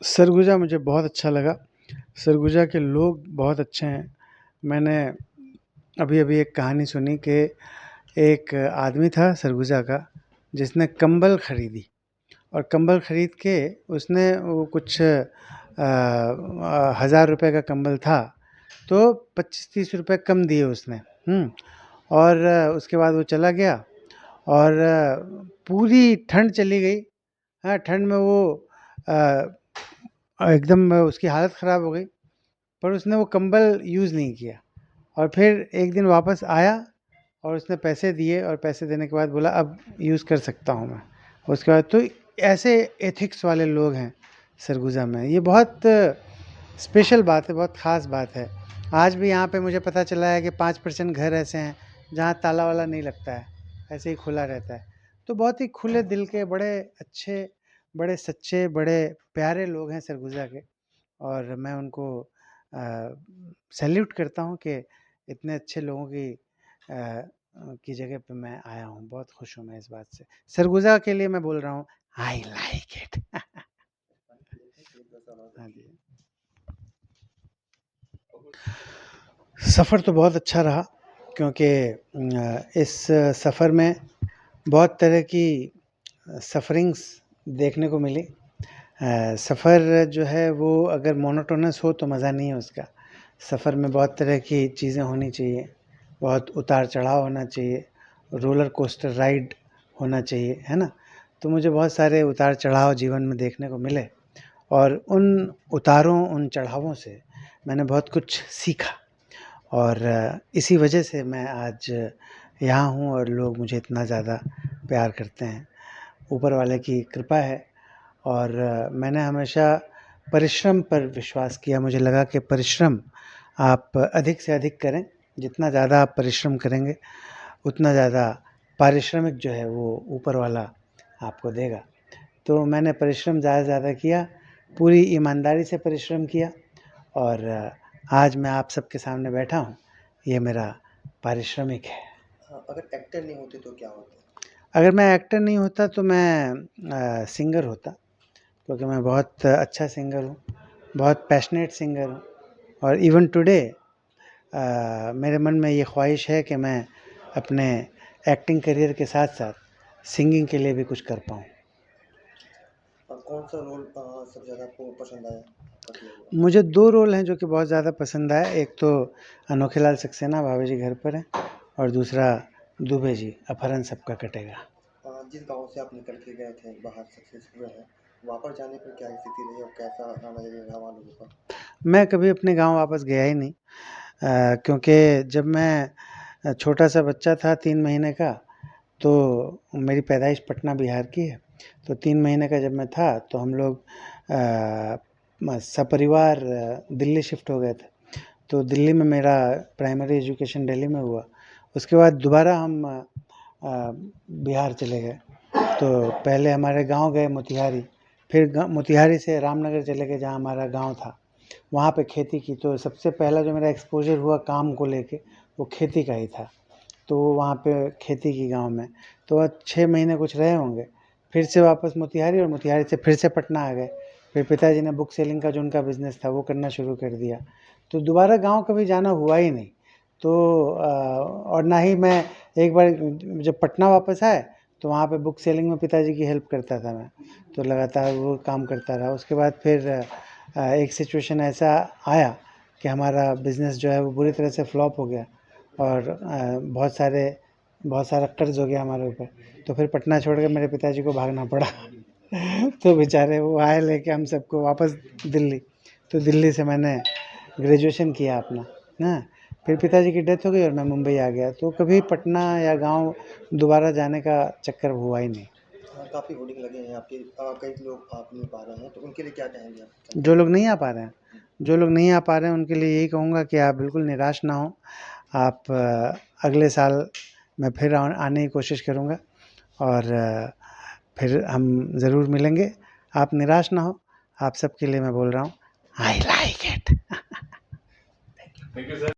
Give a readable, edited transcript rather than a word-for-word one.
सरगुजा मुझे बहुत अच्छा लगा। सरगुजा के लोग बहुत अच्छे हैं। मैंने अभी-अभी एक कहानी सुनी कि एक आदमी था सरगुजा का, जिसने कंबल खरीदी और कंबल खरीद के उसने वो कुछ 1000 रुपए का कंबल था, तो 25-30 रुपए कम दिए उसने। और उसके बाद वो चला गया और पूरी ठंड चली गई। हाँ, ठंड में वो एकदम उसकी हालत ख़राब हो गई, पर उसने वो कंबल यूज़ नहीं किया और फिर एक दिन वापस आया और उसने पैसे दिए और पैसे देने के बाद बोला अब यूज़ कर सकता हूँ मैं। उसके बाद तो ऐसे एथिक्स वाले लोग हैं सरगुजा में। ये बहुत स्पेशल बात है, बहुत ख़ास बात है। आज भी यहाँ पे मुझे पता चला है कि 5% घर ऐसे हैं जहाँ ताला वाला नहीं लगता है, ऐसे ही खुला रहता है। तो बहुत ही खुले दिल के, बड़े अच्छे, बड़े सच्चे, बड़े प्यारे लोग हैं सरगुजा के और मैं उनको सैल्यूट करता हूँ कि इतने अच्छे लोगों की जगह पे मैं आया हूँ। बहुत खुश हूँ मैं इस बात से। सरगुजा के लिए मैं बोल रहा हूँ आई लाइक इट। हाँ जी। सफ़र तो बहुत अच्छा रहा क्योंकि इस सफ़र में बहुत तरह की सफ़रिंग्स देखने को मिली। सफ़र जो है वो अगर मोनोटोनस हो तो मज़ा नहीं है उसका। सफ़र में बहुत तरह की चीज़ें होनी चाहिए, बहुत उतार-चढ़ाव होना चाहिए, रोलर कोस्टर राइड होना चाहिए, है ना? तो मुझे बहुत सारे उतार-चढ़ाव जीवन में देखने को मिले और उन उतारों, उन चढ़ावों से मैंने बहुत कुछ सीखा और इसी वजह से मैं आज यहाँ हूँ और लोग मुझे इतना ज़्यादा प्यार करते हैं। ऊपर वाले की कृपा है और मैंने हमेशा परिश्रम पर विश्वास किया। मुझे लगा कि परिश्रम आप अधिक से अधिक करें। जितना ज़्यादा आप परिश्रम करेंगे, उतना ज़्यादा पारिश्रमिक जो है वो ऊपर वाला आपको देगा। तो मैंने परिश्रम ज़्यादा से ज़्यादा किया, पूरी ईमानदारी से परिश्रम किया और आज मैं आप सबके सामने बैठा हूँ। ये मेरा पारिश्रमिक है। अगर एक्टर नहीं होते तो क्या होता? अगर मैं एक्टर नहीं होता तो मैं सिंगर होता, क्योंकि मैं बहुत अच्छा सिंगर हूँ, बहुत पैशनेट सिंगर हूँ और इवन टुडे मेरे मन में ये ख्वाहिश है कि मैं अपने एक्टिंग करियर के साथ-साथ सिंगिंग के लिए भी कुछ कर पाऊँ। कौन सा रोल सबसे ज़्यादा आपको पसंद आया? मुझे 2 रोल हैं जो कि बहुत ज़्यादा पसंद आए। एक तो अनोखेलाल सक्सेना भाभी जी घर पर हैं और दूसरा दुबे जी अपहरण सबका कटेगा। जिस गाँव से आप निकल के गए थे बाहर सक्सेसफुल रहे, वापस जाने पर क्या स्थिति रही और कैसा नज़रिया रहा वहाँ लोगों का? मैं कभी अपने गाँव वापस गया ही नहीं क्योंकि जब मैं छोटा सा बच्चा था 3 महीने का, तो मेरी पैदाइश पटना बिहार की है। तो 3 महीने का जब मैं था तो हम लोग सपरिवार दिल्ली शिफ्ट हो गए थे। तो दिल्ली में मेरा प्राइमरी एजुकेशन दिल्ली में हुआ। उसके बाद दोबारा हम बिहार चले गए। तो पहले हमारे गाँव गए मोतिहारी, फिर मोतिहारी से रामनगर चले गए जहाँ हमारा गाँव था। वहाँ पे खेती की, तो सबसे पहला जो मेरा एक्सपोज़र हुआ काम को लेके वो खेती का ही था। तो वहाँ पे खेती की गाँव में, तो 6 महीने कुछ रहे होंगे। फिर से वापस मोतिहारी और मोतिहारी से फिर से पटना आ गए। फिर पिताजी ने बुक सेलिंग का जो उनका बिज़नेस था वो करना शुरू कर दिया। तो दोबारा गाँव कभी जाना हुआ ही नहीं। तो और ना ही मैं एक बार जब पटना वापस आए तो वहाँ पे बुक सेलिंग में पिताजी की हेल्प करता था मैं। तो लगातार वो काम करता रहा। उसके बाद फिर एक सिचुएशन ऐसा आया कि हमारा बिज़नेस जो है वो बुरी तरह से फ्लॉप हो गया और बहुत सारा कर्ज़ हो गया हमारे ऊपर। तो फिर पटना छोड़ के मेरे पिताजी को भागना पड़ा। तो बेचारे वो आए लेके हम सबको वापस दिल्ली। तो दिल्ली से मैंने ग्रेजुएशन किया अपना, हाँ। फिर पिताजी की डेथ हो गई और मैं मुंबई आ गया। तो कभी पटना या गाँव दोबारा जाने का चक्कर हुआ ही नहीं। काफ़ी होर्डिंग लगे हैं आपके, कई लोग आ नहीं पा रहे हैं, तो उनके लिए क्या कहेंगे आप? जो लोग नहीं आ पा रहे हैं, उनके लिए यही कहूँगा कि आप बिल्कुल निराश ना हों। आप अगले साल मैं फिर आने की कोशिश करूँगा और फिर हम ज़रूर मिलेंगे। आप निराश ना हो, आप सबके लिए मैं बोल रहा हूँ I like it. Thank you sir.